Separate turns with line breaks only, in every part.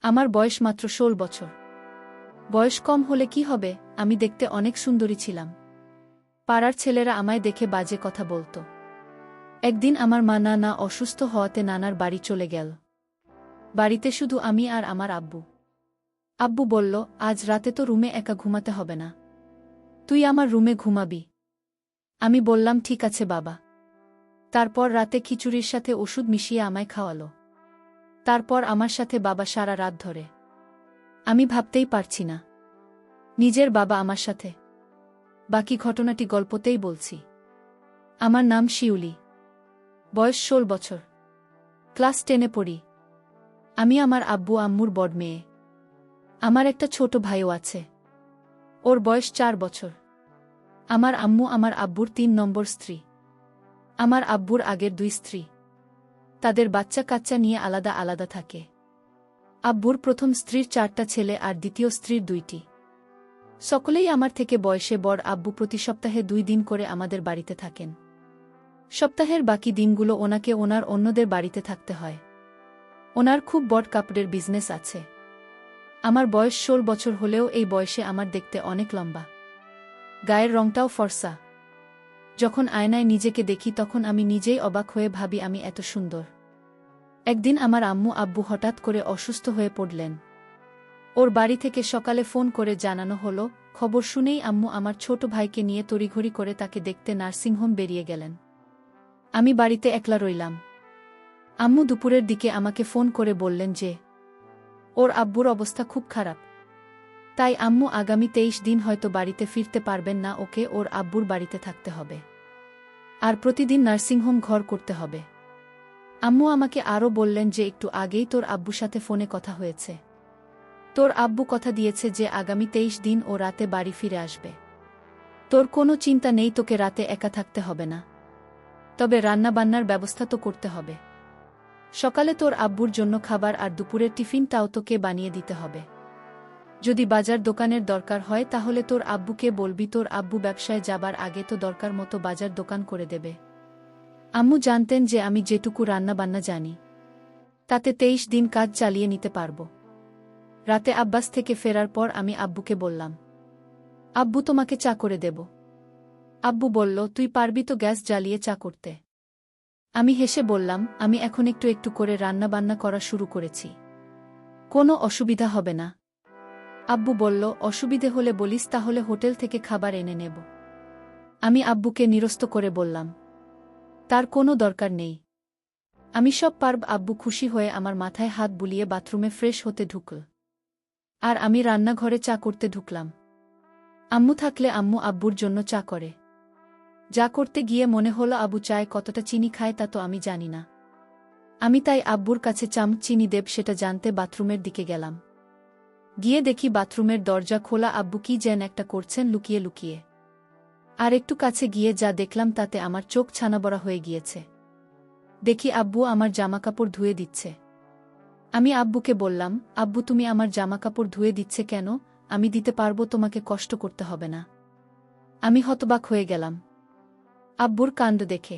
আমার বয়স মাত্র ১৬ বছর। বয়স কম হলে কি হবে, আমি দেখতে অনেক সুন্দরী ছিলাম। পাড়ার ছেলেরা আমায় দেখে বাজে কথা বলত। একদিন আমার মা নানা অসুস্থ হওয়াতে নানার বাড়ি চলে গেল। বাড়িতে শুধু আমি আর আমার আব্বু। আব্বু বলল, আজ রাতে তো রুমে একা ঘুমাতে হবে না, তুই আমার রুমে ঘুমাবি। আমি বললাম, ঠিক আছে বাবা। তারপর রাতে খিচুড়ির সাথে ওষুধ মিশিয়ে আমায় খাওয়ালো। তারপর আমার সাথে বাবা সারা রাত ধরে। আমি ভাবতেই পারছি না, নিজের বাবা আমার সাথে। বাকি ঘটনাটি গল্পতেই বলছি। আমার নাম শিউলি। বয়স ১৬ বছর। ক্লাস 10-এ পড়ি। আমি আমার আব্বু আম্মুর বড় মেয়ে। আমার একটা ছোট ভাইও আছে, ওর বয়স ৪ বছর। আমার আম্মু আমার আব্বুর ৩ নম্বর স্ত্রী। আমার আব্বুর আগের ২ স্ত্রী। তাদের বাচ্চা কাচ্চা নিয়ে আলাদা আলাদা থাকে। আব্বুর প্রথম স্ত্রীর ৪টা ছেলে আর দ্বিতীয় স্ত্রীর ২টি। সকলেই আমার থেকে বয়সে বড়। আব্বু প্রতি সপ্তাহে ২ দিন করে আমাদের বাড়িতে থাকেন। সপ্তাহের বাকি দিনগুলো ওনাকে ওনার অন্যদের বাড়িতে থাকতে হয়। ওনার খুব বড় কাপড়ের বিজনেস আছে। আমার বয়স ১৬ বছর হলেও এই বয়সে আমার দেখতে অনেক লম্বা। গায়ের রংটাও ফর্সা। যখন আয়নায় নিজেকে দেখি তখন আমি নিজেই অবাক হয়ে ভাবি আমি এত সুন্দর। একদিন আমার আম্মু আব্বু হঠাৎ করে অসুস্থ হয়ে পড়লেন। ওর বাড়ি থেকে সকালে ফোন করে জানানো হলো। খবর শুনেই আম্মু আমার ছোট ভাইকে নিয়ে তড়িঘড়ি করে তাকে দেখতে নার্সিংহোম বেরিয়ে গেলেন। আমি বাড়িতে একলা রইলাম। আম্মু দুপুরের দিকে আমাকে ফোন করে বললেন যে ওর আব্বুর অবস্থা খুব খারাপ। তাই আম্মু আগামী ২৩ দিন হয়তো বাড়িতে ফিরতে পারবেন না, ওকে ওর আব্বুর বাড়িতে থাকতে হবে। আর প্রতিদিন নার্সিংহোম ঘর করতে হবে। আম্মু আমাকে আরও বললেন যে একটু আগেই তোর আব্বুর সাথে ফোনে কথা হয়েছে। তোর আব্বু কথা দিয়েছে যে আগামী ২৩ দিন ও রাতে বাড়ি ফিরে আসবে। তোর কোনো চিন্তা নেই, তোকে রাতে একা থাকতে হবে না। তবে রান্নাবান্নার ব্যবস্থা তো করতে হবে। সকালে তোর আব্বুর জন্য খাবার আর দুপুরের টিফিনটাও তোকে বানিয়ে দিতে হবে। যদি বাজার দোকানের দরকার হয় তাহলে তোর আব্বুকে বলবি, তোর আব্বু ব্যবসায় যাবার আগে তো দরকার মতো বাজার দোকান করে দেবে। আম্মু জানতেন যে আমি যেটুকু রান্নাবান্না জানি তাতে ২৩ দিন কাজ চালিয়ে নিতে পারব। রাতে আব্বাস থেকে ফেরার পর আমি আব্বুকে বললাম, আব্বু তোমাকে চা করে দেব। আব্বু বলল, তুই পারবি তো গ্যাস জ্বালিয়ে চা করতে? আমি হেসে বললাম, আমি এখন একটু একটু করে রান্নাবান্না করা শুরু করেছি, কোনো অসুবিধা হবে না। আব্বু বলল, অসুবিধে হলে বলিস, তাহলে হোটেল থেকে খাবার এনে নেব। আমি আব্বুকে নিরস্ত করে বললাম, তার কোনো দরকার নেই, আমি সব পারব। আব্বু খুশি হয়ে আমার মাথায় হাত বুলিয়ে বাথরুমে ফ্রেশ হতে ঢুকল। আর আমি রান্নাঘরে চা করতে ঢুকলাম। আম্মু থাকলে আম্মু আব্বুর জন্য চা করে। যা করতে গিয়ে মনে হলো আব্বু চায়ে কতটা চিনি খায় তা তো আমি জানি না। আমি তাই আব্বুর কাছে চিনি দেব সেটা জানতে বাথরুমের দিকে গেলাম। গিয়ে দেখি বাথরুমের দরজা খোলা। আব্বু কি যেন একটা করছেন লুকিয়ে লুকিয়ে। আর একটু কাছে গিয়ে যা দেখলাম তাতে আমার চোখ ছানাবড়া হয়ে গিয়েছে। দেখি আব্বু আমার জামাকাপড় ধুয়ে দিচ্ছে। আমি আব্বুকে বললাম, আব্বু তুমি আমার জামাকাপড় ধুয়ে দিচ্ছে কেন? আমি দিতে পারবো, তোমাকে কষ্ট করতে হবে না। আমি হতবাক হয়ে গেলাম আব্বুর কাণ্ড দেখে।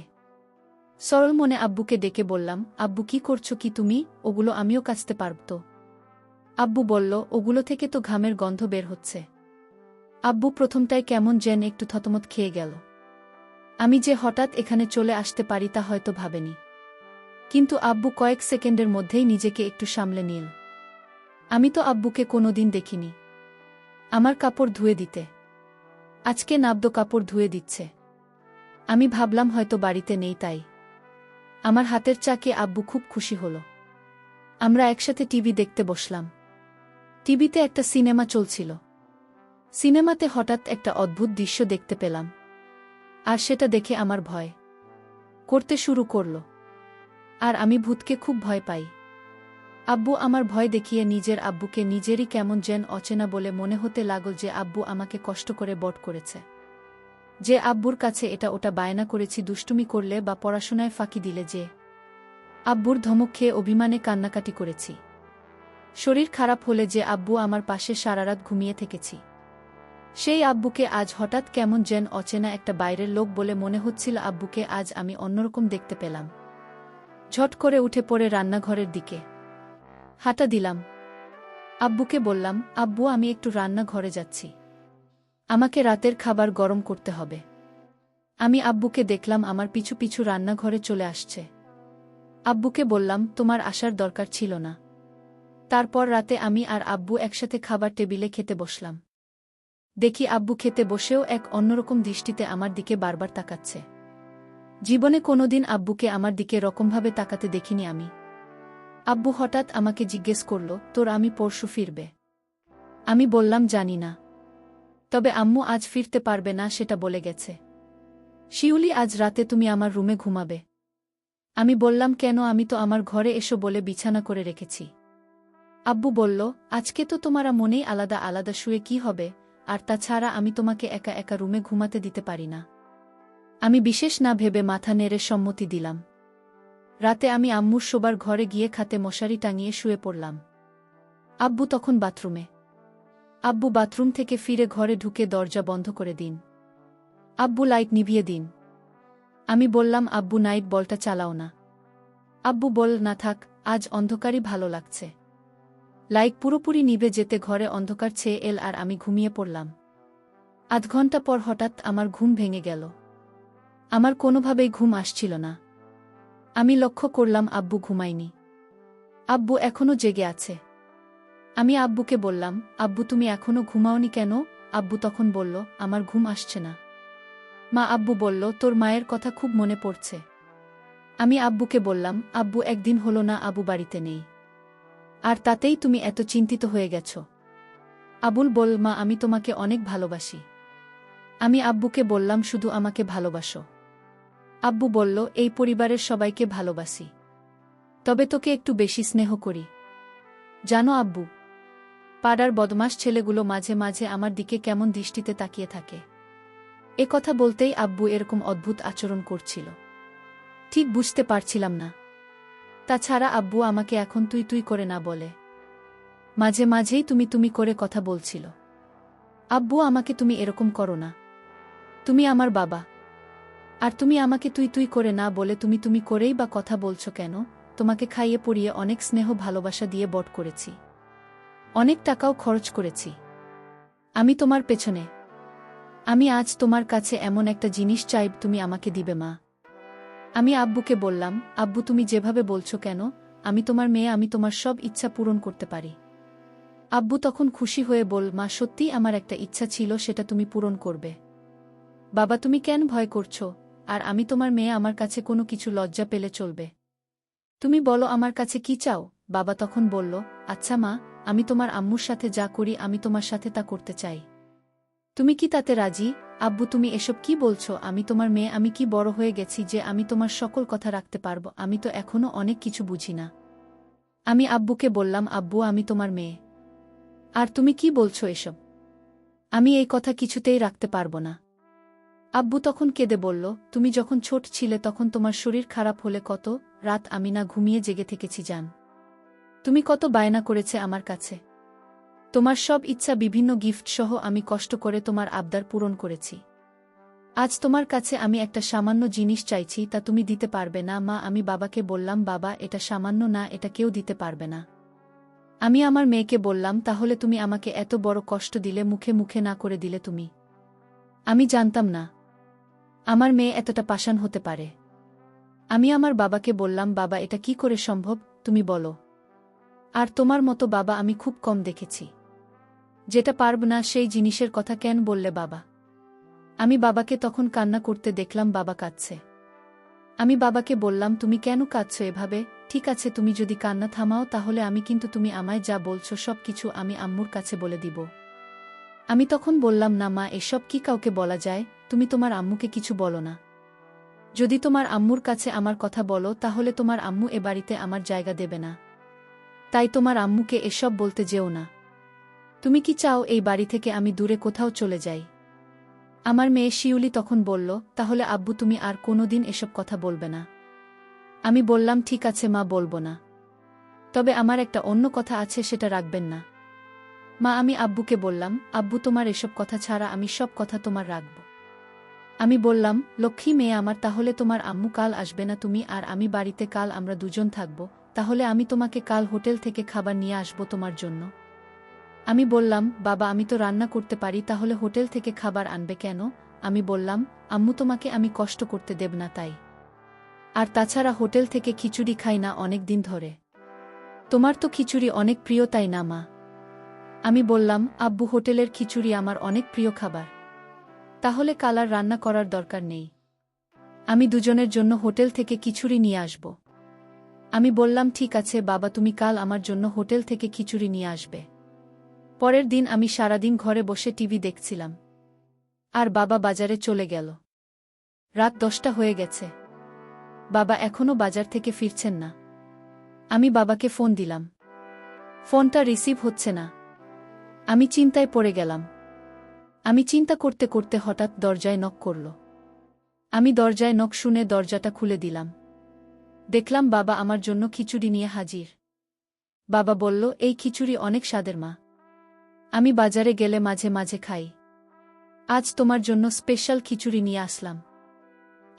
সরল মনে আব্বুকে ডেকে বললাম, আব্বু কি করছো কি তুমি? ওগুলো আমিও কাচতে পারব তো? আব্বু বলল, ওগুলো থেকে তো ঘামের গন্ধ বের হচ্ছে। আব্বু প্রথমটায় কেমন যেন একটু থতমত খেয়ে গেল। আমি যে হঠাৎ এখানে চলে আসতে পারি তা হয়তো ভাবেনি। কিন্তু আব্বু কয়েক সেকেন্ডের মধ্যেই নিজেকে একটু সামলে নিল। আমি তো আব্বুকে কোনোদিন দেখিনি আমার কাপড় ধুয়ে দিতে। আজকে নাবদ কাপড় ধুয়ে দিচ্ছে। আমি ভাবলাম হয়তো বাড়িতে নেই, তাই আমার হাতের চাকে আব্বু খুব খুশি হল। আমরা একসাথে টিভি দেখতে বসলাম। টিভিতে একটা সিনেমা চলছিল। সিনেমাতে হঠাৎ একটা অদ্ভুত দৃশ্য দেখতে পেলাম। আর সেটা দেখে আমার ভয় করতে শুরু করল। আর আমি ভূতকে খুব ভয় পাই। আব্বু আমার ভয় দেখিয়ে নিজের আব্বুকে নিজেরই কেমন যেন অচেনা বলে মনে হতে লাগল। যে আব্বু আমাকে কষ্ট করে বড় করেছে, যে আব্বুর কাছে এটা ওটা বায়না করেছি দুষ্টুমি করলে বা পড়াশোনায় ফাঁকি দিলে, যে আব্বুর ধমক খেয়ে অভিমানে কান্নাকাটি করেছি, শরীর খারাপ হলে যে আব্বু আমার পাশে সারারাত ঘুমিয়ে থেকেছি, সেই আব্বুকে আজ হঠাৎ কেমন যেন অচেনা একটা বাইরের লোক বলে মনে হচ্ছিল। আব্বুকে আজ আমি অন্যরকম দেখতে পেলাম। ঝট করে উঠে পড়ে রান্নাঘরের দিকে হাঁটা দিলাম। আব্বুকে বললাম, আব্বু আমি একটু রান্নাঘরে যাচ্ছি। আমাকে রাতের খাবার গরম করতে হবে। আমি আব্বুকে দেখলাম আমার পিছু পিছু রান্নাঘরে চলে আসছে। আব্বুকে বললাম, তোমার আসার দরকার ছিল না। তারপর রাতে আমি আর আব্বু একসাথে খাবার টেবিলে খেতে বসলাম। দেখি আব্বু খেতে বসেও এক অন্যরকম দৃষ্টিতে আমার দিকে বারবার তাকাচ্ছে। জীবনে কোনোদিন আব্বুকে আমার দিকে রকমভাবে তাকাতে দেখিনি আমি। আব্বু হঠাৎ আমাকে জিজ্ঞেস করল, তোর আমি পরশু ফিরবে? আমি বললাম, জানি না। তবে আম্মু আজ ফিরতে পারবে না সেটা বলে গেছে। শিউলি, আজ রাতে তুমি আমার রুমে ঘুমাবে। আমি বললাম, কেন? আমি তো আমার ঘরে এসো বলে বিছানা করে রেখেছি। আব্বু বলল, আজকে তো তোমারা মনেই আলাদা আলাদা শুয়ে কি হবে, আর তাছাড়া আমি তোমাকে একা একা রুমে ঘুমাতে দিতে পারি না। আমি বিশেষ না ভেবে মাথা নেড়ে সম্মতি দিলাম। রাতে আমি আম্মুর শোবার ঘরে গিয়ে খাটে মশারি টাঙিয়ে শুয়ে পড়লাম। আব্বু তখন বাথরুমে। আব্বু বাথরুম থেকে ফিরে ঘরে ঢুকে দরজা বন্ধ করে দিন। আব্বু লাইট নিভিয়ে দিন। আমি বললাম, আব্বু নাইট বলটা চালাও না। আব্বু বল, না থাক, আজ অন্ধকারই ভালো লাগছে। লাইট পুরোপুরি নিভে যেতে ঘরে অন্ধকার ছেয়ে এল আর আমি ঘুমিয়ে পড়লাম। আধ ঘন্টা পর হঠাৎ আমার ঘুম ভেঙে গেল। আমার কোনোভাবেই ঘুম আসছিল না। আমি লক্ষ্য করলাম আব্বু ঘুমায়নি। আব্বু এখনো জেগে আছে। আমি আব্বুকে বললাম, আব্বু তুমি এখনো ঘুমাওনি কেন? আব্বু তখন বলল, আমার ঘুম আসছে না। মা, আব্বু বলল, তোর মায়ের কথা খুব মনে পড়ছে। আমি আব্বুকে বললাম, আব্বু একদিন হলো না আবু বাড়িতে নেই, আর তাতেই তুমি এত চিন্তিত হয়ে গেছ। আবুল বল, মা আমি তোমাকে অনেক ভালোবাসি। আমি আব্বুকে বললাম, শুধু আমাকে ভালোবাসো? আব্বু বলল, এই পরিবারের সবাইকে ভালোবাসি, তবে তোকে একটু বেশি স্নেহ করি। জানো আব্বু, পাড়ার বদমাশ ছেলেগুলো মাঝে মাঝে আমার দিকে কেমন দৃষ্টিতে তাকিয়ে থাকে। এ কথা বলতেই আব্বু এরকম অদ্ভুত আচরণ করছিল। ঠিক বুঝতে পারছিলাম না। তাছাড়া আব্বু আমাকে এখন তুই তুই করে না বলে, মাঝে মাঝেই তুমি তুমি করে কথা বলছিল। আব্বু, আমাকে তুমি এরকম করো না। তুমি আমার বাবা, আর তুমি আমাকে তুই তুই করে না বলে তুমি তুমি করেই বা কথা বলছো কেন? তোমাকে খাইয়ে পড়িয়ে অনেক স্নেহ ভালোবাসা দিয়ে বড় করেছি, অনেক টাকাও খরচ করেছি আমি তোমার পেছনে। আমি আজ তোমার কাছে এমন একটা জিনিস চাইব, তুমি আমাকে দিবে মা? আমি আব্বুকে বললাম, আব্বু তুমি যেভাবে বলছো কেন? আমি তোমার মেয়ে, আমি তোমার সব ইচ্ছা পূরণ করতে পারি। আব্বু তখন খুশি হয়ে বল, মা সত্যিই আমার একটা ইচ্ছা ছিল, সেটা তুমি পূরণ করবে। বাবা তুমি কেন ভয় করছো? আর আমি তোমার মেয়ে, আমার কাছে কোনো কিছু লজ্জা পেলে চলবে। তুমি বলো আমার কাছে কি চাও? বাবা তখন বলল, আচ্ছা মা, আমি তোমার আম্মুর সাথে যা করি আমি তোমার সাথে তা করতে চাই। তুমি কি তাতে রাজি? আব্বু তুমি এসব কি বলছো? আমি তোমার মেয়ে, আমি কি বড় হয়ে গেছি যে আমি তোমার সকল কথা রাখতে পারবো? আমি তো এখনো অনেক কিছু বুঝি না। আমি আব্বুকে বললাম, আব্বু আমি তোমার মেয়ে, আর তুমি কি বলছো এসব? আমি এই কথা কিছুতেই রাখতে পারবো না। আব্বু তখন কেঁদে বলল, তুমি যখন ছোট ছিলে তখন তোমার শরীর খারাপ হলে কত রাত আমি না ঘুমিয়ে জেগে থেকেছি জান। তুমি কত বায়না করেছে আমার কাছে। তোমার সব ইচ্ছা, বিভিন্ন গিফট সহ আমি কষ্ট করে তোমার আবদার পূরণ করেছি। আজ তোমার কাছে আমি একটা সামান্য জিনিস চাইছি, তা তুমি দিতে পারবে না। মা, আমি বাবাকে বললাম, বাবা এটা সামান্য না, এটা কেউ দিতে পারবে না। আমি আমার মেয়েকে বললাম, তাহলে তুমি আমাকে এত বড় কষ্ট দিলে, মুখে মুখে না করে দিলে তুমি? আমি জানতাম না আমার মেয়ে এতটা পাষাণ হতে পারে। আমি আমার বাবাকে বললাম, বাবা এটা কি করে সম্ভব, তুমি বলো। আর তোমার মতো বাবা আমি খুব কম দেখেছি। যেটা পারব না সেই জিনিসের কথা কেন বললে বাবা? আমি বাবাকে তখন কান্না করতে দেখলাম, বাবা কাঁদছে। আমি বাবাকে বললাম, তুমি কেন কাঁদছো এভাবে? ঠিক আছে, তুমি যদি কান্না থামাও তাহলে আমি কিন্তু তুমি আমায় যা বলছো সব কিছু আমি আম্মুর কাছে বলে দিব। আমি তখন বললাম, না মা, এসব কি কাউকে বলা যায়? তুমি তোমার আম্মুকে কিছু বলো না। যদি তোমার আম্মুর কাছে আমার কথা বলো তাহলে তোমার আম্মু এ বাড়িতে আমার জায়গা দেবে না। তাই তোমার আম্মুকে এসব বলতে যেও না। তুমি কি চাও এই বাড়ি থেকে আমি দূরে কোথাও চলে যাই? আমার মেয়ে শিউলি তখন বলল, তাহলে আব্বু তুমি আর কোনোদিন এসব কথা বলবে না? আমি বললাম, ঠিক আছে মা, বলবো না। তবে আমার একটা অন্য কথা আছে, সেটা রাখবেন না? মা, আমি আব্বুকে বললাম, আব্বু তোমার এসব কথা ছাড়া আমি সব কথা তোমার রাখব। আমি বললাম, লক্ষ্মী মেয়ে আমার, তাহলে তোমার আম্মু কাল আসবে না, তুমি আর আমি বাড়িতে কাল আমরা দুজন থাকব। তাহলে আমি তোমাকে কাল হোটেল থেকে খাবার নিয়ে আসব তোমার জন্য। আমি বললাম, বাবা আমি তো রান্না করতে পারি, তাহলে হোটেল থেকে খাবার আনবে কেন? আমি বললাম, আম্মু তোমাকে আমি কষ্ট করতে দেব না তাই। আর তাছাড়া হোটেল থেকে খিচুড়ি খাই না অনেক দিন ধরে। তোমার তো খিচুড়ি অনেক প্রিয় তাই না মা? আমি বললাম, আব্বু হোটেলের খিচুড়ি আমার অনেক প্রিয় খাবার। তাহলে কাল আর রান্না করার দরকার নেই। আমি দুজনের জন্য হোটেল থেকে খিচুড়ি নিয়ে আসব। আমি বললাম, ঠিক আছে বাবা, তুমি কাল আমার জন্য হোটেল থেকে খিচুড়ি নিয়ে আসবে। পরের দিন আমি সারাদিন ঘরে বসে টিভি দেখছিলাম। আর বাবা বাজারে চলে গেল। রাত 10টা হয়ে গেছে। বাবা এখনো বাজার থেকে ফিরছেন না। আমি বাবাকে ফোন দিলাম। ফোনটা রিসিভ হচ্ছে না। আমি চিন্তায় পড়ে গেলাম। আমি চিন্তা করতে করতে হঠাৎ দরজায় নক করল। আমি দরজায় নক শুনে দরজাটা খুলে দিলাম। দেখলাম বাবা আমার জন্য খিচুড়ি নিয়ে হাজির। বাবা বলল, এই খিচুড়ি অনেক স্বাদের মা। আমি বাজারে গেলে মাঝে মাঝে খাই। আজ তোমার জন্য স্পেশাল খিচুড়ি নিয়ে আসলাম।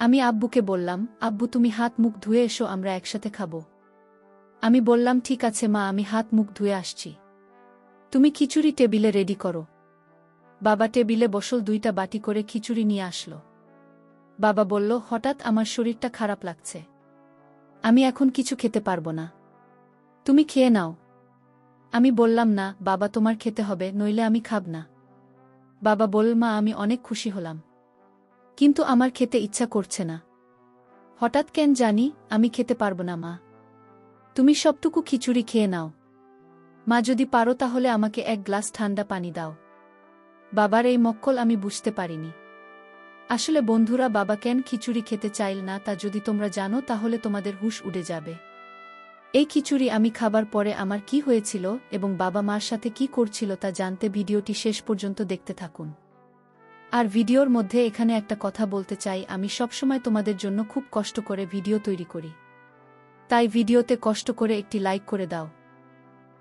আমি আব্বুকে বললাম, আব্বু তুমি হাত মুখ ধুয়ে এসো, আমরা একসাথে খাবো। আমি বললাম, ঠিক আছে মা, আমি হাত মুখ ধুয়ে আসছি। তুমি খিচুড়ি টেবিলে রেডি করো। বাবা টেবিলে বসল, 2টা বাটি করে খিচুড়ি নিয়ে আসলো। বাবা বলল, হঠাৎ আমার শরীরটা খারাপ লাগছে। আমি এখন কিছু খেতে পারবো না। তুমি খেয়ে নাও। আমি বললাম, না বাবা, তোমার খেতে হবে, নইলে আমি খাব না। বাবা বলল, মা আমি অনেক খুশি হলাম, কিন্তু আমার খেতে ইচ্ছা করছে না। হঠাৎ কেন জানি আমি খেতে পারবো না মা। তুমি সবটুকু খিচুড়ি খেয়ে নাও। মা যদি পারো তাহলে আমাকে 1 গ্লাস ঠান্ডা পানি দাও। বাবার এই মক্কল আমি বুঝতে পারিনি। আসলে বন্ধুরা, বাবা কেন খিচুড়ি খেতে চাইল না তা যদি তোমরা জানো তাহলে তোমাদের হুঁশ উড়ে যাবে। এই খিচুড়ি আমি খাবার পরে আমার কি হয়েছিল এবং বাবা মার সাথে কি করছিল তা জানতে ভিডিওটি শেষ পর্যন্ত দেখতে থাকুন। আর ভিডিওর মধ্যে এখানে একটা কথা বলতে চাই, আমি সবসময় তোমাদের জন্য খুব কষ্ট করে ভিডিও তৈরি করি। তাই ভিডিওতে কষ্ট করে একটি লাইক করে দাও।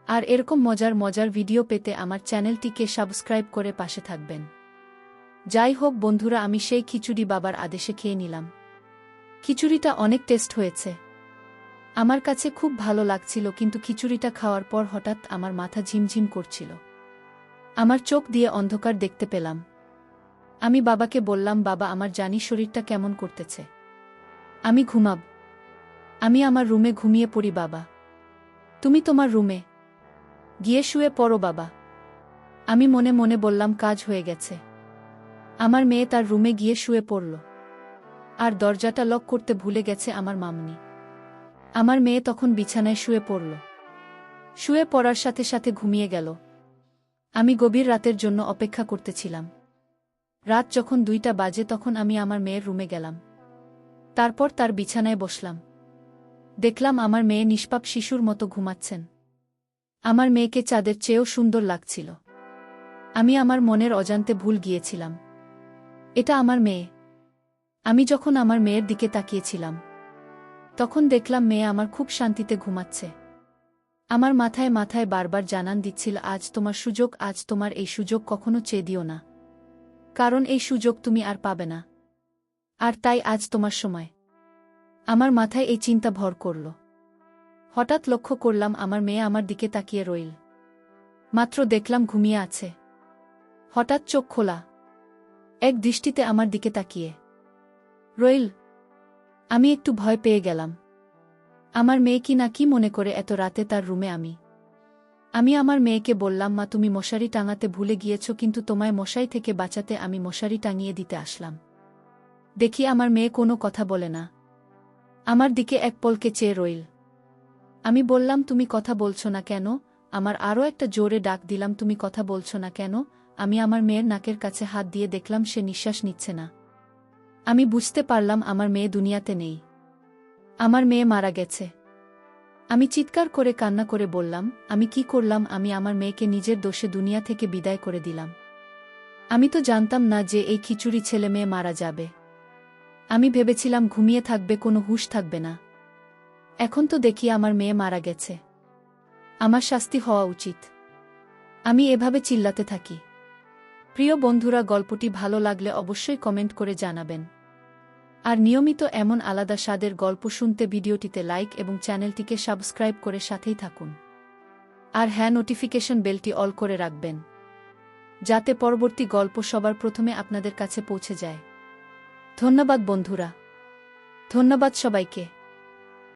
আর এরকম মজার মজার ভিডিও পেতে আমার চ্যানেলটিকে সাবস্ক্রাইব করে পাশে থাকবেন। যাই হোক বন্ধুরা, আমি সেই খিচুড়ি বাবার আদেশে খেয়ে নিলাম। খিচুড়িটা অনেক টেস্ট হয়েছে। আমার কাছে খুব ভালো লাগছিল, কিন্তু খিচুড়িটা খাওয়ার পর হঠাৎ আমার মাথা ঝিমঝিম করছিল। আমার চোখ দিয়ে অন্ধকার দেখতে পেলাম। আমি বাবাকে বললাম, বাবা আমার জানি শরীরটা কেমন করতেছে। আমি ঘুমাব। আমি আমার রুমে ঘুমিয়ে পড়ি বাবা। তুমি তোমার রুমে গিয়ে শুয়ে পড়ো বাবা। আমি মনে মনে বললাম, কাজ হয়ে গেছে। আমার মেয়ে তার রুমে গিয়ে শুয়ে পড়ল। আর দরজাটা লক করতে ভুলে গেছে আমার মামনি। আমার মেয়ে তখন বিছানায় শুয়ে পড়ল। শুয়ে পড়ার সাথে সাথে ঘুমিয়ে গেল। আমি গভীর রাতের জন্য অপেক্ষা করতেছিলাম। রাত যখন 2টা বাজে তখন আমি আমার মেয়ের রুমে গেলাম। তারপর তার বিছানায় বসলাম। দেখলাম আমার মেয়ে নিষ্পাপ শিশুর মতো ঘুমাচ্ছেন। আমার মেয়েকে চাঁদের চেয়েও সুন্দর লাগছিল। আমি আমার মনের অজান্তে ভুল গিয়েছিলাম। এটা আমার মেয়ে। আমি যখন আমার মেয়ের দিকে তাকিয়েছিলাম তখন দেখলাম মেয়ে আমার খুব শান্তিতে ঘুমাচ্ছে। আমার মাথায় মাথায় বারবার জানান দিচ্ছিল, আজ তোমার সুযোগ, আজ তোমার এই সুযোগ কখনো চেয়ে দিও না, কারণ এই সুযোগ তুমি আর পাবে না। আর তাই আজ তোমার সময়। আমার মাথায় এই চিন্তা ভর করল। হঠাৎ লক্ষ্য করলাম আমার মেয়ে আমার দিকে তাকিয়ে রইল। মাত্র দেখলাম ঘুমিয়ে আছে। হঠাৎ চোখ খোলা, এক দৃষ্টিতে আমার দিকে তাকিয়ে রইল। আমি একটু ভয় পেয়ে গেলাম। আমার মেয়ে কি না কি মনে করে এত রাতে তার রুমে আমি আমার মেয়েকে বললাম, মা তুমি মশারি টাঙাতে ভুলে গিয়েছ, কিন্তু তোমায় মশারি থেকে বাঁচাতে আমি মশারি টাঙিয়ে দিতে আসলাম। দেখি আমার মেয়ে কোনো কথা বলে না, আমার দিকে এক পলকে চেয়ে রইল। আমি বললাম, তুমি কথা বলছো না কেন? আমার আরও একটা জোরে ডাক দিলাম, তুমি কথা বলছো না কেন? আমি আমার মেয়ের নাকের কাছে হাত দিয়ে দেখলাম সে নিঃশ্বাস নিচ্ছে না। আমি বুঝতে পারলাম আমার মেয়ে দুনিয়াতে নেই। আমার মেয়ে মারা গেছে। আমি চিৎকার করে কান্না করে বললাম, আমি কি করলাম? আমি আমার মেয়েকে নিজের দোষে দুনিয়া থেকে বিদায় করে দিলাম। আমি তো জানতাম না যে এই খিচুড়ি ছেলে মেয়ে মারা যাবে। আমি ভেবেছিলাম ঘুমিয়ে থাকবে, কোনো হুঁশ থাকবে না। এখন তো দেখি আমার মেয়ে মারা গেছে। আমার শাস্তি হওয়া উচিত। আমি এভাবে চিল্লাতে থাকি। প্রিয় বন্ধুরা, গল্পটি ভালো লাগলে অবশ্যই কমেন্ট করে জানাবেন। আর নিয়মিত এমন আলাদা স্বাদের গল্প শুনতে ভিডিওটিতে লাইক এবং চ্যানেলটিকে সাবস্ক্রাইব করে সাথেই থাকুন। আর হ্যাঁ, নোটিফিকেশন বেলটি অল করে রাখবেন, যাতে পরবর্তী গল্প সবার প্রথমে আপনাদের কাছে পৌঁছে যায়। ধন্যবাদ বন্ধুরা। ধন্যবাদ সবাইকে।